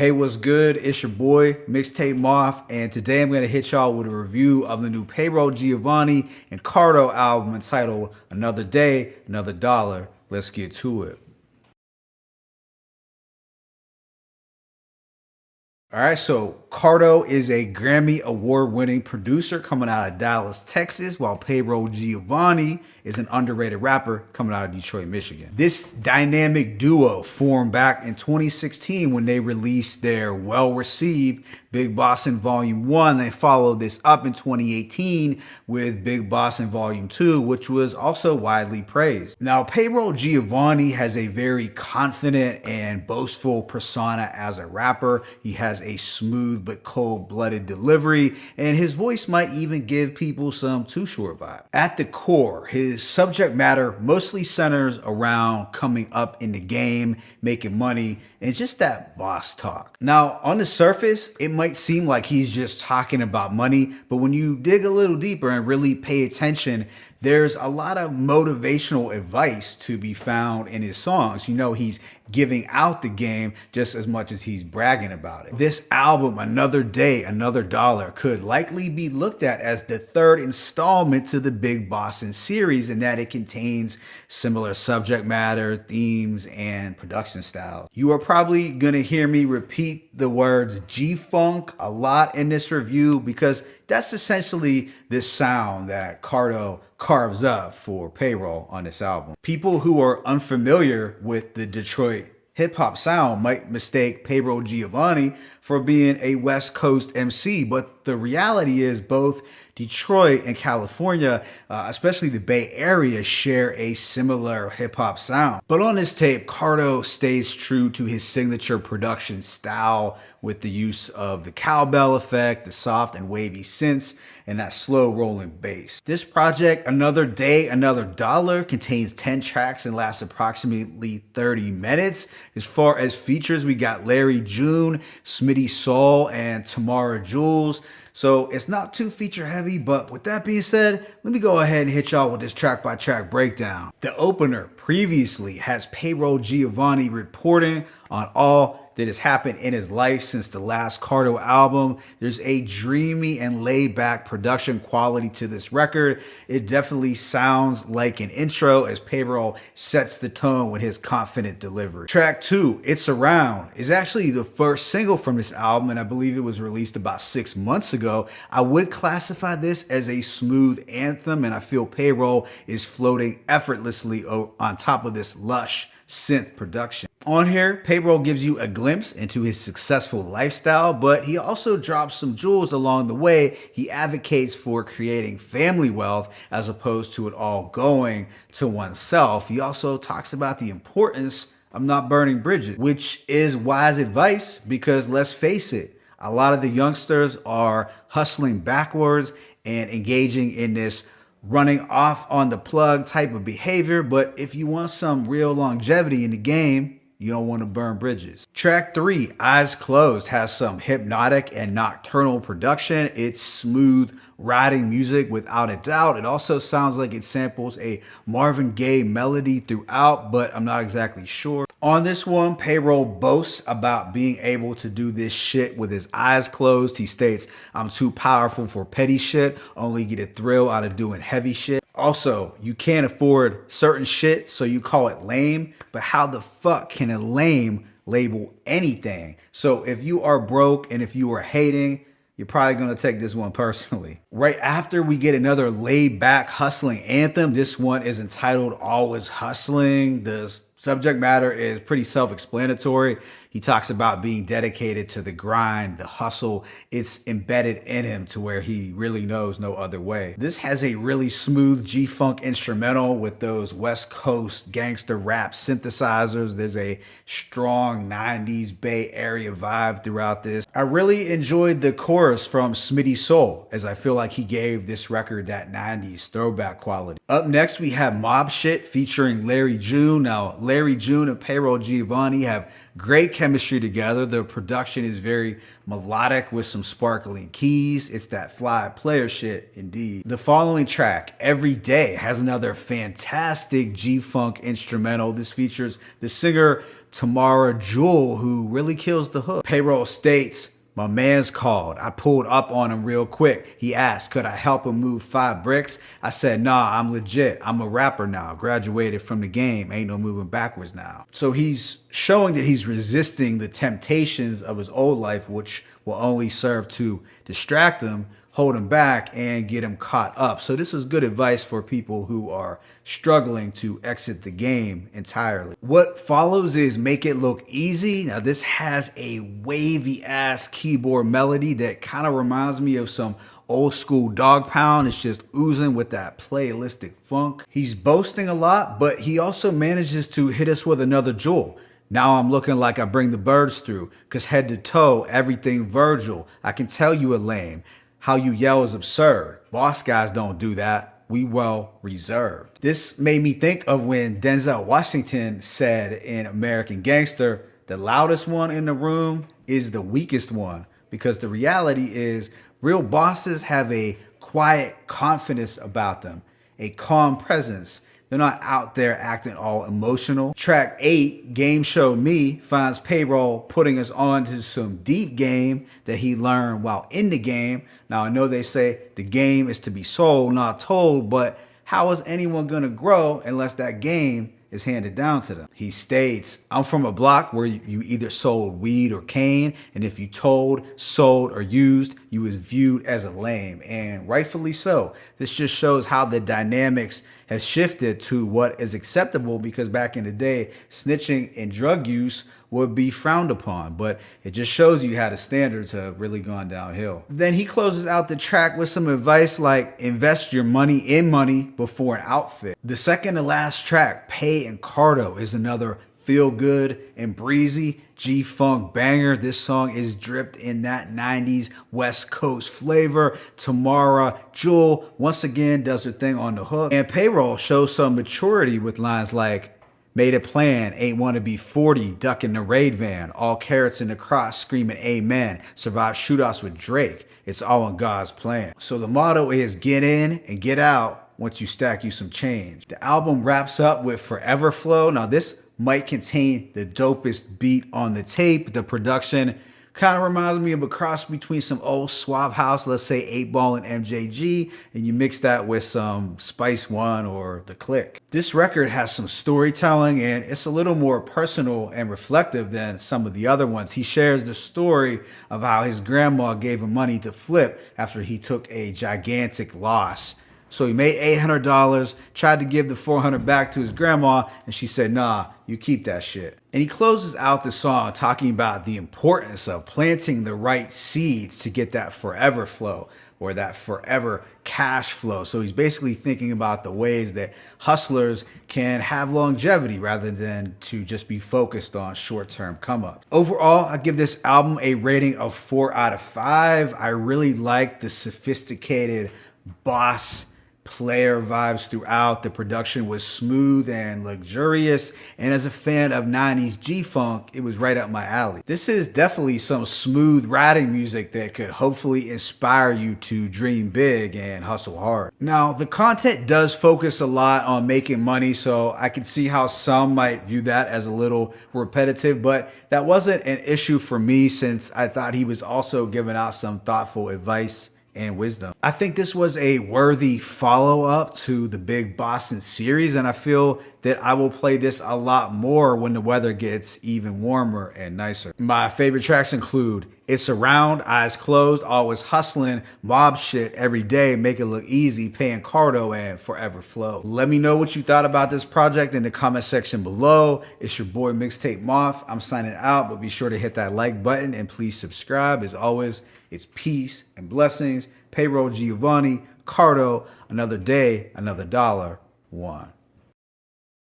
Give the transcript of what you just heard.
Hey, what's good? It's your boy, Mixtape Moth, and today I'm going to hit y'all with a review of the new Payroll Giovanni and Cardo album entitled Another Day, Another Dollar. Let's get to it. All right, so Cardo is a Grammy award-winning producer coming out of Dallas, Texas, while Payroll Giovanni is an underrated rapper coming out of Detroit, Michigan. This dynamic duo formed back in 2016 when they released their well-received Big Bossin' Volume 1. They followed this up in 2018 with Big Bossin' Volume 2, which was also widely praised. Now, Payroll Giovanni has a very confident and boastful persona as a rapper. He has a smooth but cold-blooded delivery, and his voice might even give people some Too Short vibe. At the core, his subject matter mostly centers around coming up in the game, making money, and just that boss talk. Now, on the surface, it might seem like he's just talking about money, but when you dig a little deeper and really pay attention, there's a lot of motivational advice to be found in his songs. You know, he's giving out the game just as much as he's bragging about it. This album, Another Day, Another Dollar, could likely be looked at as the third installment to the Big Bossin' series in that it contains similar subject matter, themes, and production styles. You are probably gonna hear me repeat the words G-Funk a lot in this review because that's essentially the sound that Cardo carves up for Payroll on this album. People who are unfamiliar with the Detroit hip-hop sound might mistake Payroll Giovanni for being a West Coast MC, but the reality is both Detroit and California, especially the Bay Area, share a similar hip-hop sound. But on this tape, Cardo stays true to his signature production style with the use of the cowbell effect, the soft and wavy synths, and that slow rolling bass. This project, Another Day, Another Dollar, contains 10 tracks and lasts approximately 30 minutes. As far as features, we got Larry June, Smitty Soul, and Tamara Jules. So it's not too feature heavy, but with that being said, let me go ahead and hit y'all with this track by track breakdown. The opener previously has Payroll Giovanni reporting on all that has happened in his life since the last Cardo album. There's a dreamy and laid back production quality to this record. It definitely sounds like an intro as Payroll sets the tone with his confident delivery. Track 2, It's Around, is actually the first single from this album, and I believe it was released about 6 months ago. I would classify this as a smooth anthem, and I feel Payroll is floating effortlessly on top of this lush synth production. On here, Payroll gives you a glimpse into his successful lifestyle, but he also drops some jewels along the way. He advocates for creating family wealth as opposed to it all going to oneself. He also talks about the importance of not burning bridges, which is wise advice because let's face it, a lot of the youngsters are hustling backwards and engaging in this running off on the plug type of behavior. But if you want some real longevity in the game, you don't want to burn bridges. Track 3, Eyes Closed, has some hypnotic and nocturnal production. It's smooth riding music without a doubt. It also sounds like it samples a Marvin Gaye melody throughout, but I'm not exactly sure. On this one, Payroll boasts about being able to do this shit with his eyes closed. He states, "I'm too powerful for petty shit, only get a thrill out of doing heavy shit." Also, you can't afford certain shit, so you call it lame, but how the fuck can a lame label anything? So if you are broke and if you are hating, you're probably going to take this one personally. Right after we get another laid back hustling anthem. This one is entitled Always Hustling. The subject matter is pretty self-explanatory. He talks about being dedicated to the grind, the hustle. It's embedded in him to where he really knows no other way. This has a really smooth G-Funk instrumental with those West Coast gangster rap synthesizers. There's a strong 90s Bay Area vibe throughout this. I really enjoyed the chorus from Smitty Soul, as I feel like he gave this record that 90s throwback quality. Up next, we have Mob Shit featuring Larry June. Now, Larry June and Payroll Giovanni have great chemistry together. The production is very melodic with some sparkling keys. It's that fly player shit indeed. The following track, Every Day, has another fantastic G-Funk instrumental. This features the singer Tamara Jewel, who really kills the hook. Payroll states, "My man's called. I pulled up on him real quick. He asked, could I help him move 5 bricks? I said, nah, I'm legit. I'm a rapper now. Graduated from the game. Ain't no moving backwards now." So he's showing that he's resisting the temptations of his old life, which will only serve to distract him, hold him back, and get him caught up. So this is good advice for people who are struggling to exit the game entirely. What follows is Make It Look Easy. Now this has a wavy ass keyboard melody that kind of reminds me of some old school Dog Pound. It's just oozing with that playlistic funk. He's boasting a lot, but he also manages to hit us with another jewel. Now I'm looking like I bring the birds through, cause head to toe, everything Virgil. I can tell you a lame. How you yell is absurd. Boss guys don't do that. We well reserved. This made me think of when Denzel Washington said in American Gangster, the loudest one in the room is the weakest one, because the reality is real bosses have a quiet confidence about them, a calm presence. They're not out there acting all emotional. Track 8, Game Showed Me, finds Payroll putting us on to some deep game that he learned while in the game. Now, I know they say the game is to be sold, not told, but how is anyone gonna grow unless that game is handed down to them? He states, I'm from a block where you either sold weed or cane, and if you told, sold, or used, you was viewed as a lame, and rightfully so. This just shows how the dynamics have shifted to what is acceptable, because back in the day, snitching and drug use would be frowned upon, but it just shows you how the standards have really gone downhill. Then he closes out the track with some advice like invest your money in money before an outfit. The second to last track, Pay and Cardo, is another feel good and breezy G-Funk banger. This song is dripped in that 90s West Coast flavor. Tamara Jewel once again does her thing on the hook, and Payroll shows some maturity with lines like, made a plan, ain't wanna be 40, ducking the raid van, all carrots in the crotch screaming amen, survive shootouts with Drake, it's all in God's plan. So the motto is get in and get out once you stack you some change. The album wraps up with Forever Flow. Now this might contain the dopest beat on the tape. The production kind of reminds me of a cross between some old Suave House, let's say 8 Ball and MJG, and you mix that with some Spice One or The Click. This record has some storytelling, and it's a little more personal and reflective than some of the other ones. He shares the story of how his grandma gave him money to flip after he took a gigantic loss. So he made $800, tried to give the $400 back to his grandma, and she said, nah, you keep that shit. And he closes out the song talking about the importance of planting the right seeds to get that forever flow, or that forever cash flow. So he's basically thinking about the ways that hustlers can have longevity rather than to just be focused on short-term come-up. Overall, I give this album a rating of 4 out of 5. I really like the sophisticated boss player vibes throughout. The production was smooth and luxurious, and as a fan of 90s G-Funk, it was right up my alley. This is definitely some smooth riding music that could hopefully inspire you to dream big and hustle hard. Now, the content does focus a lot on making money, so I can see how some might view that as a little repetitive, but that wasn't an issue for me since I thought he was also giving out some thoughtful advice and wisdom. I think this was a worthy follow-up to the Big Boston series, and I feel that I will play this a lot more when the weather gets even warmer and nicer. My favorite tracks include It's Around, Eyes Closed, Always Hustling, Mob Shit, Every Day, Make It Look Easy, Paying Cardo, and Forever Flow. Let me know what you thought about this project in the comment section below. It's your boy Mixtape Moth. I'm signing out, but be sure to hit that like button and please subscribe. As always, it's peace and blessings. Payroll Giovanni Cardo, another day, another dollar, one.